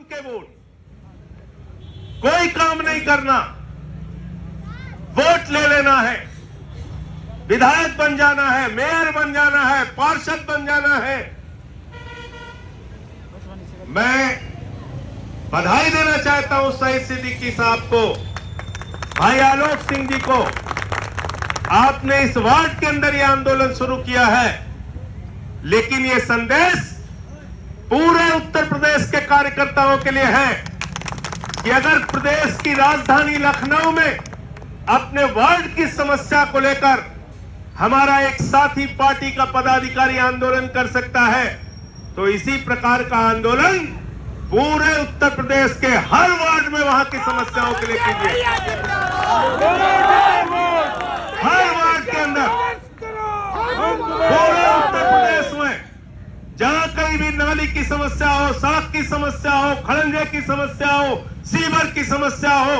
के वोट, कोई काम नहीं करना, वोट ले लेना है, विधायक बन जाना है, मेयर बन जाना है, पार्षद बन जाना है। मैं बधाई देना चाहता हूं शहीद सिद्दीकी साहब को, भाई आलोक सिंह जी को। आपने इस वार्ड के अंदर यह आंदोलन शुरू किया है, लेकिन यह संदेश पूरे उत्तर प्रदेश के कार्यकर्ताओं के लिए है कि अगर प्रदेश की राजधानी लखनऊ में अपने वार्ड की समस्या को लेकर हमारा एक साथी पार्टी का पदाधिकारी आंदोलन कर सकता है, तो इसी प्रकार का आंदोलन पूरे उत्तर प्रदेश के हर वार्ड में वहां की समस्याओं के लिए कीजिए। हर वार्ड के अंदर, पूरे उत्तर प्रदेश में जहां कहीं भी नाली की समस्या हो, सड़क की समस्या हो, खड़ंजे की समस्या हो, सीवर की समस्या हो,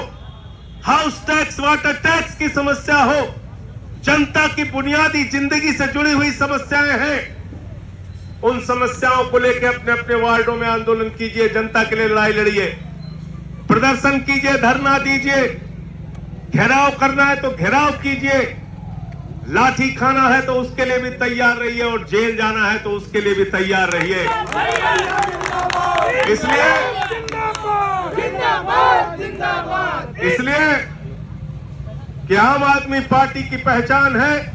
हाउस टैक्स, वाटर टैक्स की समस्या हो, जनता की बुनियादी जिंदगी से जुड़ी हुई समस्याएं हैं, उन समस्याओं को लेकर अपने अपने वार्डों में आंदोलन कीजिए, जनता के लिए लड़ाई लड़िए, प्रदर्शन कीजिए, धरना दीजिए, घेराव करना है तो घेराव कीजिए, लाठी खाना है तो उसके लिए भी तैयार रहिए, और जेल जाना है तो उसके लिए भी तैयार रहिए। इसलिए कि आम आदमी पार्टी की पहचान है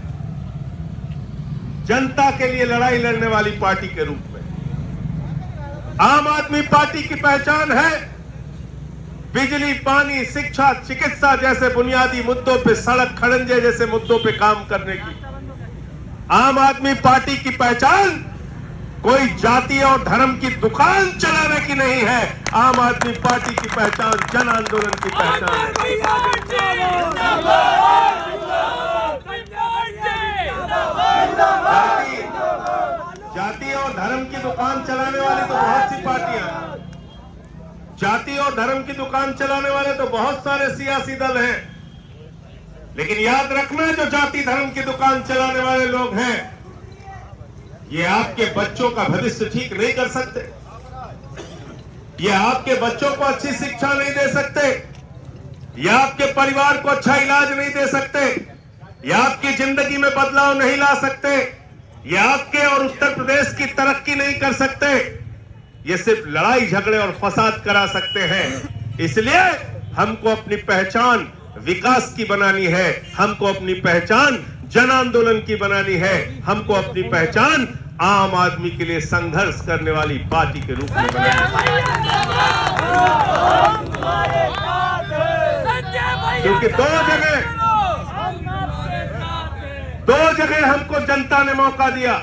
जनता के लिए लड़ाई लड़ने वाली पार्टी के रूप में। आम आदमी पार्टी की पहचान है बिजली, पानी, शिक्षा, चिकित्सा जैसे बुनियादी मुद्दों पे, सड़क, खड़ंजे जैसे मुद्दों पे काम करने की। आम आदमी पार्टी की पहचान कोई जाति और धर्म की दुकान चलाने की नहीं है। आम आदमी पार्टी की पहचान जन आंदोलन की पहचान है। जाति और धर्म की दुकान चलाने वाली तो बहुत सी पार्टियां हैं, जाति और धर्म की दुकान चलाने वाले तो बहुत सारे सियासी दल हैं, लेकिन याद रखना, जो जाति धर्म की दुकान चलाने वाले लोग हैं, ये आपके बच्चों का भविष्य ठीक नहीं कर सकते, ये आपके बच्चों को अच्छी शिक्षा नहीं दे सकते, ये आपके परिवार को अच्छा इलाज नहीं दे सकते, ये आपकी जिंदगी में बदलाव नहीं ला सकते, ये आपके और उत्तर प्रदेश की तरक्की नहीं कर सकते, ये सिर्फ लड़ाई झगड़े और फसाद करा सकते हैं। इसलिए हमको अपनी पहचान विकास की बनानी है, हमको अपनी पहचान जन आंदोलन की बनानी है, हमको अपनी पहचान आम आदमी के लिए संघर्ष करने वाली पार्टी के रूप में बनानी है। क्योंकि दो जगह हमको जनता ने मौका दिया,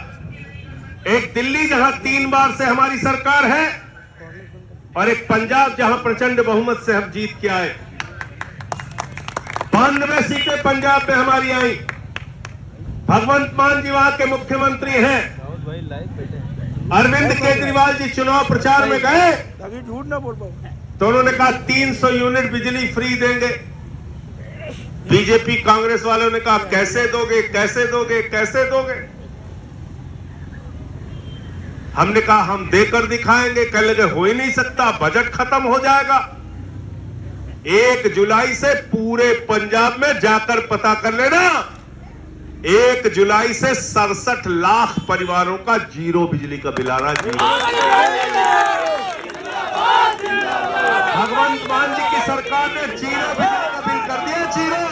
एक दिल्ली जहां 3 बार से हमारी सरकार है, और एक पंजाब जहां प्रचंड बहुमत से हम जीत के आए। 92 सीटें पंजाब में हमारी आई। भगवंत मान जी वहां के मुख्यमंत्री हैं। अरविंद केजरीवाल जी चुनाव प्रचार में गए तो उन्होंने कहा 300 यूनिट बिजली फ्री देंगे। बीजेपी कांग्रेस वालों ने कहा कैसे दोगे, कैसे दोगे, कैसे दोगे। हमने कहा हम देकर दिखाएंगे। कह लगे हो ही नहीं सकता, बजट खत्म हो जाएगा। 1 जुलाई से पूरे पंजाब में जाकर पता कर लेना, 1 जुलाई से 67 लाख परिवारों का जीरो बिजली का बिल आ रहा है। भगवंत मान जी की सरकार ने जीरो बिजली का बिल कर दिया, जीरो।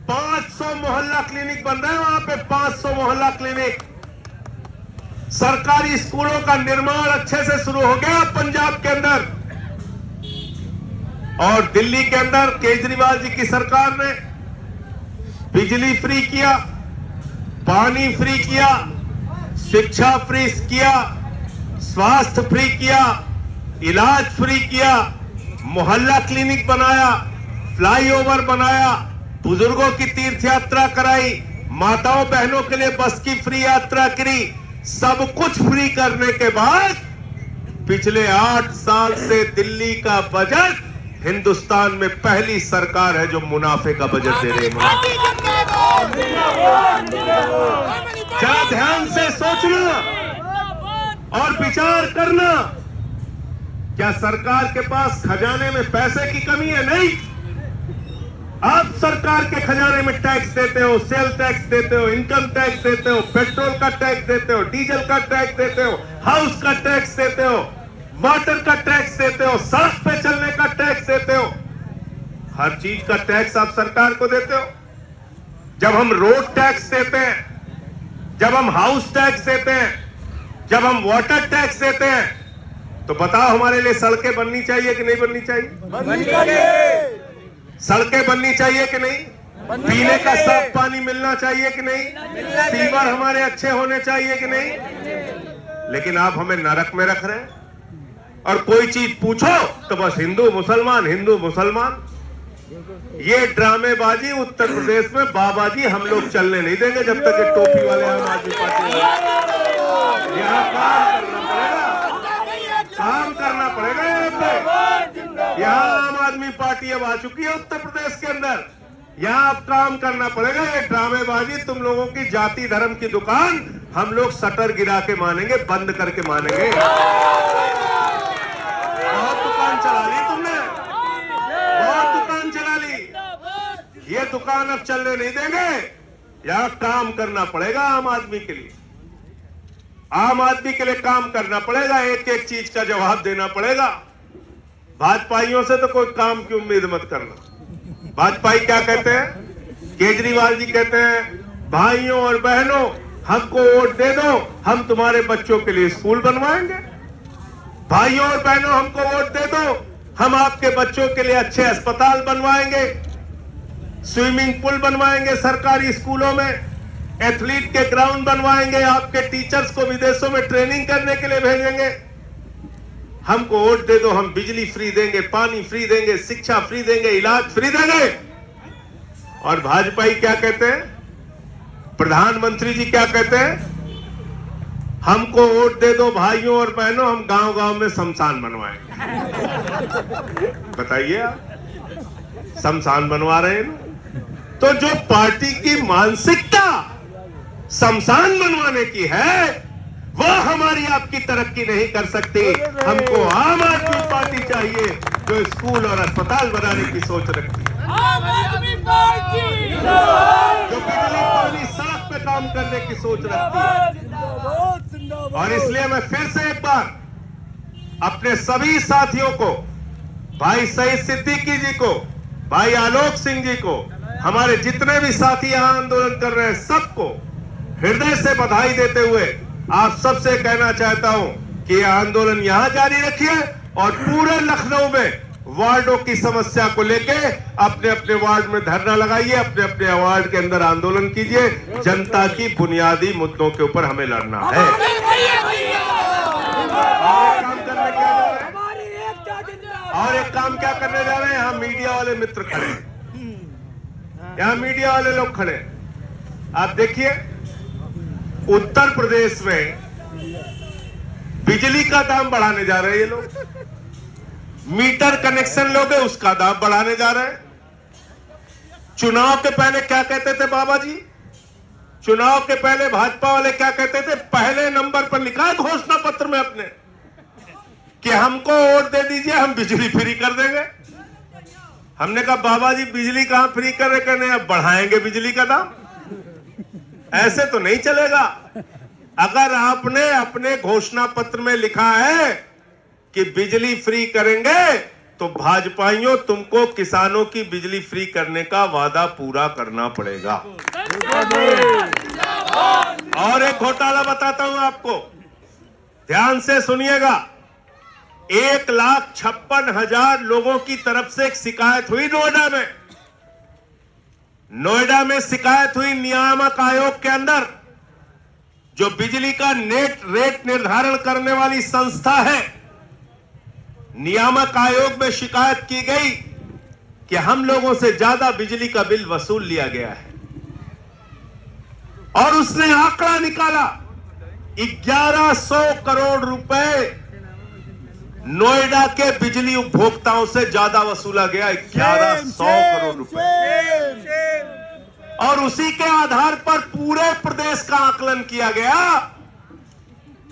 500 मोहल्ला क्लिनिक बन रहे हैं वहां पे, 500 मोहल्ला क्लिनिक। सरकारी स्कूलों का निर्माण अच्छे से शुरू हो गया पंजाब के अंदर। और दिल्ली के अंदर केजरीवाल जी की सरकार ने बिजली फ्री किया, पानी फ्री किया, शिक्षा फ्री किया, स्वास्थ्य फ्री किया, इलाज फ्री किया, मोहल्ला क्लिनिक बनाया, फ्लाईओवर बनाया, बुजुर्गों की तीर्थ यात्रा कराई, माताओं बहनों के लिए बस की फ्री यात्रा करी। सब कुछ फ्री करने के बाद पिछले 8 साल से दिल्ली का बजट हिंदुस्तान में पहली सरकार है जो मुनाफे का बजट दे रही है। जरा ध्यान से सोचना और विचार करना क्या सरकार के पास खजाने में पैसे की कमी है? नहीं। आप सरकार के खजाने में टैक्स देते हो, सेल टैक्स देते हो, इनकम टैक्स देते हो, पेट्रोल का टैक्स देते हो, डीजल का टैक्स देते हो, हाउस का टैक्स देते हो, वाटर का टैक्स देते हो, सड़क पे चलने का टैक्स देते हो, हर चीज का टैक्स आप सरकार को देते हो। जब हम रोड टैक्स देते हैं, जब हम हाउस टैक्स देते हैं, जब हम वाटर टैक्स देते हैं, तो बताओ हमारे लिए सड़कें बननी चाहिए कि नहीं बननी चाहिए? बननी चाहिए। सड़कें बननी चाहिए कि नहीं? पीने का साफ पानी मिलना चाहिए कि नहीं? सीवर हमारे अच्छे होने चाहिए कि नहीं? लेकिन आप हमें नरक में रख रहे हैं, और कोई चीज पूछो तो बस हिंदू मुसलमान, हिंदू मुसलमान। ये ड्रामेबाजी उत्तर प्रदेश में बाबा जी हम लोग चलने नहीं देंगे जब तक ये टोपी वाले आम आदमी पार्टी। यहाँ काम करना पड़ेगा यहाँ पे। यहाँ आम आदमी पार्टी अब आ चुकी है उत्तर प्रदेश के अंदर। यहाँ अब काम करना पड़ेगा। ये ड्रामेबाजी, तुम लोगों की जाति धर्म की दुकान हम लोग शटर गिरा के मानेंगे, बंद करके मानेंगे। बहुत दुकान चला ली तुमने, बहुत दुकान चला ली। ये दुकान अब चलने नहीं देंगे। यहाँ काम करना पड़ेगा आम आदमी के लिए। आम आदमी के लिए काम करना पड़ेगा, एक एक चीज का जवाब देना पड़ेगा। भाजपाइयों से तो कोई काम की उम्मीद मत करना। भाजपाई क्या कहते हैं? केजरीवाल जी कहते हैं भाइयों और बहनों हमको वोट दे दो, हम तुम्हारे बच्चों के लिए स्कूल बनवाएंगे। भाइयों और बहनों हमको वोट दे दो, हम आपके बच्चों के लिए अच्छे अस्पताल बनवाएंगे, स्विमिंग पूल बनवाएंगे सरकारी स्कूलों में, एथलीट के ग्राउंड बनवाएंगे, आपके टीचर्स को विदेशों में ट्रेनिंग करने के लिए भेजेंगे। हमको वोट दे दो, हम बिजली फ्री देंगे, पानी फ्री देंगे, शिक्षा फ्री देंगे, इलाज फ्री देंगे। और भाजपाई क्या कहते हैं? प्रधानमंत्री जी क्या कहते हैं? हमको वोट दे दो भाइयों और बहनों, हम गांव गांव में शमशान बनवाएंगे। बताइए आप, शमशान बनवा रहे हैं। तो जो पार्टी की मानसिकता शमशान बनवाने की है, वह हमारी आपकी तरक्की नहीं कर सकती। हमको आम आदमी पार्टी चाहिए जो स्कूल और अस्पताल बनाने की सोच रखती है, आम आदमी पार्टी जो बिजली पानी सड़क पे काम करने की सोच रखती है। और इसलिए मैं फिर से एक बार अपने सभी साथियों को, भाई सईद सिद्दीकी जी को, भाई आलोक सिंह जी को, हमारे जितने भी साथी यहां आंदोलन कर रहे हैं, सबको हृदय से बधाई देते हुए आप सबसे कहना चाहता हूं कि यह आंदोलन यहां जारी रखिए और पूरे लखनऊ में वार्डों की समस्या को लेके अपने अपने वार्ड में धरना लगाइए, अपने अपने वार्ड के अंदर आंदोलन कीजिए। जनता की बुनियादी मुद्दों के ऊपर हमें लड़ना है। और एक काम क्या करने जा रहे हैं? यहाँ मीडिया वाले मित्र खड़े हैं, यहाँ मीडिया वाले लोग खड़े हैं। आप देखिए, उत्तर प्रदेश में बिजली का दाम बढ़ाने जा रहे हैं ये लोग। मीटर कनेक्शन लोगे उसका दाम बढ़ाने जा रहे हैं। चुनाव के पहले क्या कहते थे बाबा जी? चुनाव के पहले भाजपा वाले क्या कहते थे? पहले नंबर पर लिखा है घोषणा पत्र में अपने कि हमको वोट दे दीजिए, हम बिजली फ्री कर देंगे। हमने कहा बाबा जी बिजली कहां फ्री कर रहे, कहने अब बढ़ाएंगे बिजली का दाम। ऐसे तो नहीं चलेगा। अगर आपने अपने घोषणा पत्र में लिखा है कि बिजली फ्री करेंगे, तो भाजपाइयों तुमको किसानों की बिजली फ्री करने का वादा पूरा करना पड़ेगा। और एक घोटाला बताता हूं आपको, ध्यान से सुनिएगा। 1,56,000 लोगों की तरफ से एक शिकायत हुई नोएडा में। नोएडा में शिकायत हुई नियामक आयोग के अंदर, जो बिजली का नेट रेट निर्धारण करने वाली संस्था है। नियामक आयोग में शिकायत की गई कि हम लोगों से ज्यादा बिजली का बिल वसूल लिया गया है। और उसने आंकड़ा निकाला, 1100 करोड़ रुपए नोएडा के बिजली उपभोक्ताओं से ज्यादा वसूला गया। 1100 करोड़ रुपए। और उसी के आधार पर पूरे प्रदेश का आकलन किया गया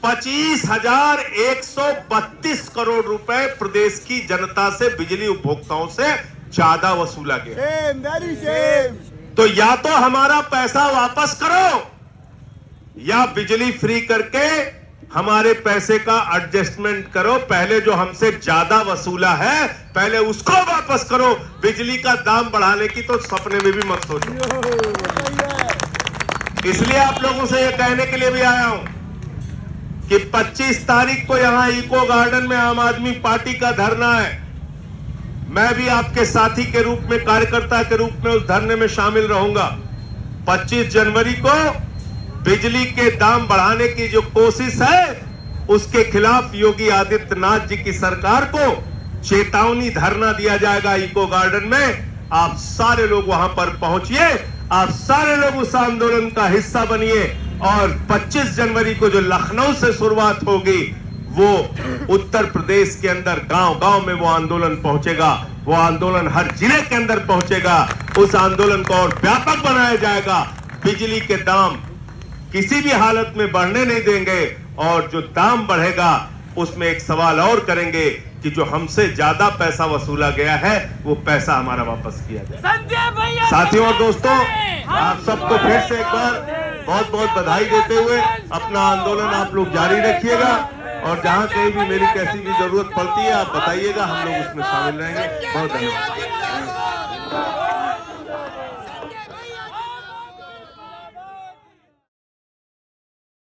25,132 करोड़ रुपए प्रदेश की जनता से, बिजली उपभोक्ताओं से ज्यादा वसूला गया। Same, very same. तो या तो हमारा पैसा वापस करो या बिजली फ्री करके हमारे पैसे का एडजस्टमेंट करो। पहले जो हमसे ज्यादा वसूला है पहले उसको वापस करो। बिजली का दाम बढ़ाने की तो सपने में भी मत सोचो। इसलिए आप लोगों से यह कहने के लिए भी आया हूं कि 25 तारीख को यहां इको गार्डन में आम आदमी पार्टी का धरना है। मैं भी आपके साथी के रूप में, कार्यकर्ता के रूप में उस धरने में शामिल रहूंगा। 25 जनवरी को बिजली के दाम बढ़ाने की जो कोशिश है उसके खिलाफ योगी आदित्यनाथ जी की सरकार को चेतावनी धरना दिया जाएगा इको गार्डन में। आप सारे लोग वहां पर पहुंचिए, आप सारे लोग उस आंदोलन का हिस्सा बनिए और 25 जनवरी को जो लखनऊ से शुरुआत होगी वो उत्तर प्रदेश के अंदर गांव-गांव में वो आंदोलन पहुंचेगा। वो आंदोलन हर जिले के अंदर पहुंचेगा। उस आंदोलन को और व्यापक बनाया जाएगा। बिजली के दाम किसी भी हालत में बढ़ने नहीं देंगे और जो दाम बढ़ेगा उसमें एक सवाल और करेंगे कि जो हमसे ज्यादा पैसा वसूला गया है वो पैसा हमारा वापस किया जाए। संजय भैया, साथियों और दोस्तों, आप सबको फिर से एक बार बहुत बहुत बधाई देते हुए अपना आंदोलन आप लोग जारी रखिएगा और जहां कहीं भी मेरी कैसी भी जरूरत पड़ती है आप बताइएगा, हम लोग उसमें शामिल रहेंगे। बहुत धन्यवाद।